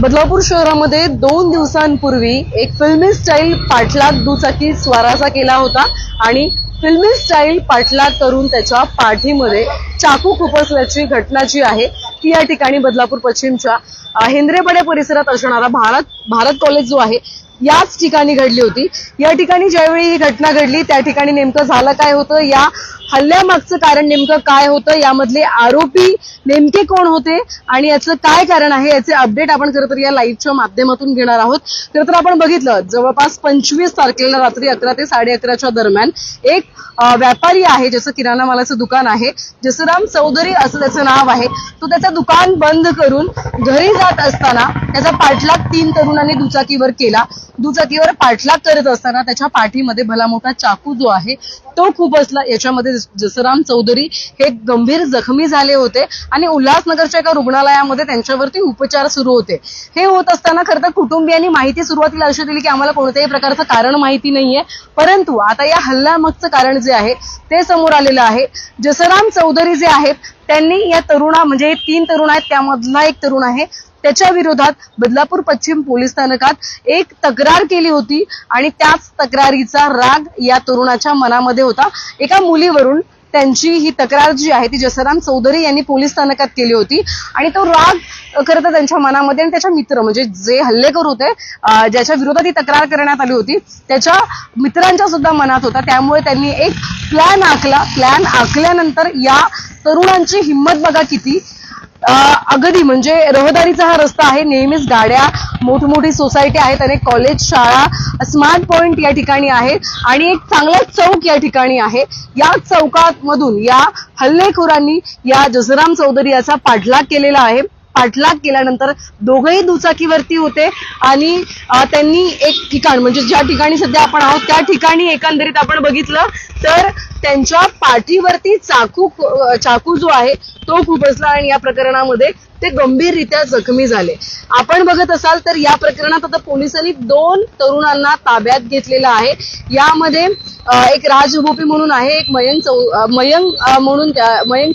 बदलापूर शहरामध्ये 2 दिवसांपूर्वी एक फिल्मी स्टाईल पाठलाग दुचाकी स्वाराचा केला होता आणि फिल्मी स्टाईल पाठलाग करून त्याच्या पाठीमध्ये चाकू खुपसल्याची घटना जी आहे ती या ठिकाणी बदलापूर पश्चिमच्या हेंद्रेपाडा परिसरात असणारा भारत कॉलेज जो आहे याच ठिकाणी घडली होती। या ठिकाणी ज्यावेळी ही घटना घडली त्या ठिकाणी नेमकं झालं काय होतं, या हल्ल्यामागचं कारण नेमकं काय होतं, यामधले आरोपी नेमके कोण होते आणि याचं काय कारण आहे याचे अपडेट आपण खरं तर या लाईव्हच्या माध्यमातून घेणार आहोत। खरं तर आपण बघितलं जवळपास 25 तारखेला रात्री 11 ते 11:30च्या दरम्यान एक व्यापारी आहे ज्याचं किराणा मालाचं दुकान आहे, जसराम चौधरी असं त्याचं नाव आहे। तो त्याचं दुकान बंद करून घरी जात असताना त्याचा पाठलाग 3 तरुणांनी दुचाकीवर केला। दुचाकीवर पाठलाग करत असताना त्याच्या पाठीमध्ये भला मोठा चाकू जो आहे तो खुपसला। याच्यामध्ये जसराम चौधरी हे गंभीर जखमी झाले होते आणि उल्हासनगरच्या एका रुग्णालयामध्ये त्यांच्यावरती उपचार सुरू होते। हे होत असताना खरं तर कुटुंबियांनी माहिती सुरुवातीला अशी दिली की आम्हाला कोणत्याही प्रकारचं कारण माहिती नाहीये, परंतु आता या हल्ल्यामागचं कारण जे आहे ते समोर आलेलं आहे। जसराम चौधरी जे आहेत त्यांनी या तरुणा म्हणजे 3 तरुण आहेत त्यामधला एक तरुण आहे त्याच्या विरोधात बदलापूर पश्चिम पोलीस स्थानकात एक तक्रार केली होती आणि त्याच तक्रारीचा राग या तरुणाच्या मनामध्ये होता। एका मुलीवरून त्यांची ही तक्रार जी आहे ती जसराम चौधरी यांनी पोलीस स्थानकात केली होती आणि तो राग खरं तर त्यांच्या मनामध्ये आणि त्याच्या मित्र म्हणजे जे हल्लेखोर होते ज्याच्या विरोधात ही तक्रार करण्यात आली होती त्याच्या मित्रांच्या सुद्धा मनात होता। त्यामुळे त्यांनी एक प्लॅन आखला। प्लॅन आखल्यानंतर या तरुणांची हिंमत बघा किती, अगदी म्हणजे रहदारीचा हा रस्ता आहे, नेहमीच गाड्या मोठमोठी सोसायटी आहेत, अनेक कॉलेज शाळा स्मार्ट पॉइंट या ठिकाणी आहे आणि एक चांगला चौक या ठिकाणी आहे। या चौकामधून या हल्लेखोरांनी या जसराम चौधरी याचा पाठलाग केलेला आहे। पाठलाग केल्यानंतर दोघेही दुचाकीवरती होते आणि त्यांनी एक ठिकाण म्हणजे ज्या ठिकाणी सध्या आपण आहोत त्या ठिकाणी एकंदरीत आपण बघितलं तर त्यांच्या पाठीवरती चाकू जो आहे तो खुपसला आणि या प्रकरणामध्ये ते गंभीररित्या जखमी झाले। आपण बघत असाल तर या प्रकरणात आता पोलिसांनी 2 तरुणांना ताब्यात घेतलेला आहे। यामध्ये एक राज भोपी म्हणून आहे, एक मयंक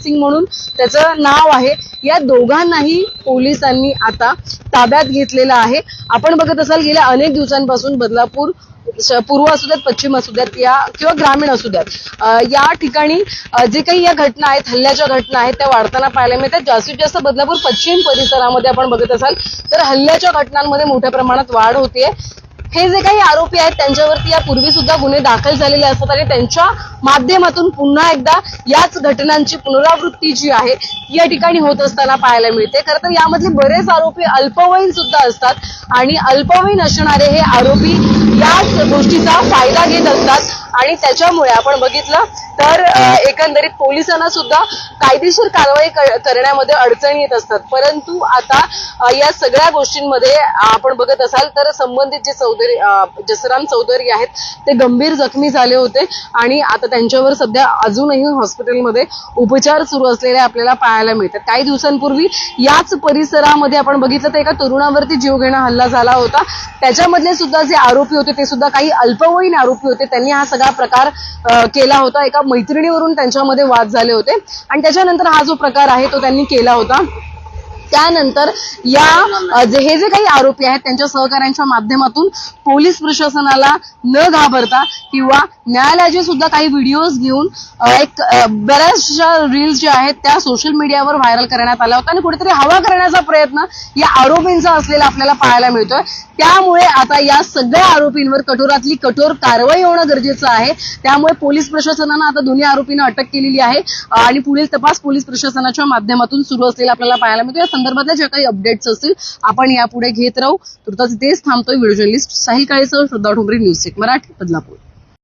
सिंग म्हणून त्याचं नाव आहे। या दोघांनाही पोलिसांनी आता ताब्यात घेतलेला आहे। आपण बघत असाल गेल्या अनेक दिवसांपासून बदलापूर पूर्व असू द्यात पश्चिम असू द्यात किंवा ग्रामीण असू द्यात या ठिकाणी जे काही या घटना आहेत हल्ल्याच्या घटना आहेत त्या वाढताना पाहायला मिळतात। जास्तीत जास्त बदलापूर पश्चिम परिसरामध्ये आपण बघत असाल तर हल्ल्याच्या घटनांमध्ये मोठ्या प्रमाणात वाढ होतीये। हे जे काही आरोपी आहेत त्यांच्यावरती यापूर्वी सुद्धा गुन्हे दाखल झालेले असतात आणि त्यांच्या माध्यमातून पुन्हा एकदा याच घटनांची पुनरावृत्ती जी आहे या ठिकाणी होत असताना पाहायला मिळते। खरं तर यामधले बरेच आरोपी अल्पवयीन सुद्धा असतात आणि अल्पवयीन असणारे हे आरोपी याच गोष्टीचा फायदा घेत असतात आणि त्याच्यामुळे आपण बघितलं तर एकंदरीत पोलिसांना सुद्धा कायदेशीर कारवाई करण्यामध्ये अडचणी येत असतात। परंतु आता या सगळ्या गोष्टींमध्ये आपण बघत असाल तर संबंधित जे जसराम चौधरी आहेत ते गंभीर जखमी झाले होते आणि आता त्यांच्यावर सध्या अजूनही हॉस्पिटलमध्ये उपचार सुरू असलेले आपल्याला पाहायला मिळतात। काही दिवसांपूर्वी याच परिसरामध्ये आपण बघितलं तर एका तरुणावरती जीवघेणा हल्ला झाला होता। त्याच्यामधले सुद्धा जे आरोपी होते ते सुद्धा काही अल्पवयीन आरोपी होते, त्यांनी हा सगळा प्रकार केला होता। एका मैत्रिणीवरून त्यांच्यामध्ये वाद झाले होते आणि त्याच्यानंतर हा जो प्रकार आहे तो त्यांनी केला होता। त्यानंतर हे जे काही आरोपी आहेत त्यांच्या सहकाऱ्यांच्या माध्यमातून पोलीस प्रशासनाला न घाबरता किंवा न्यायालयाचे सुद्धा काही व्हिडिओज घेऊन एक बऱ्याचशा रील्स ज्या आहेत त्या सोशल मीडियावर व्हायरल करण्यात आल्या होत्या आणि कुठेतरी हवा करण्याचा प्रयत्न या आरोपींचा असलेला आपल्याला पाहायला मिळतोय। त्यामुळे आता या सगळ्या आरोपींवर कठोरातली कठोर कारवाई होणं गरजेचं आहे। त्यामुळे पोलीस प्रशासनानं आता दोन्ही आरोपींना अटक केलेली आहे आणि पुढील तपास पोलीस प्रशासनाच्या माध्यमातून सुरू असलेला आपल्याला पाहायला मिळतो। या संदर्भातल्या ज्या काही अपडेट्स असतील आपण यापुढे घेत राहू। तुर्तास इथेच थांबतोय। व्हिडिओ जर्नलिस्ट साहिल काळेसह श्रद्धा ठोंबरे, न्यूज 1 मराठी, बदलापूर।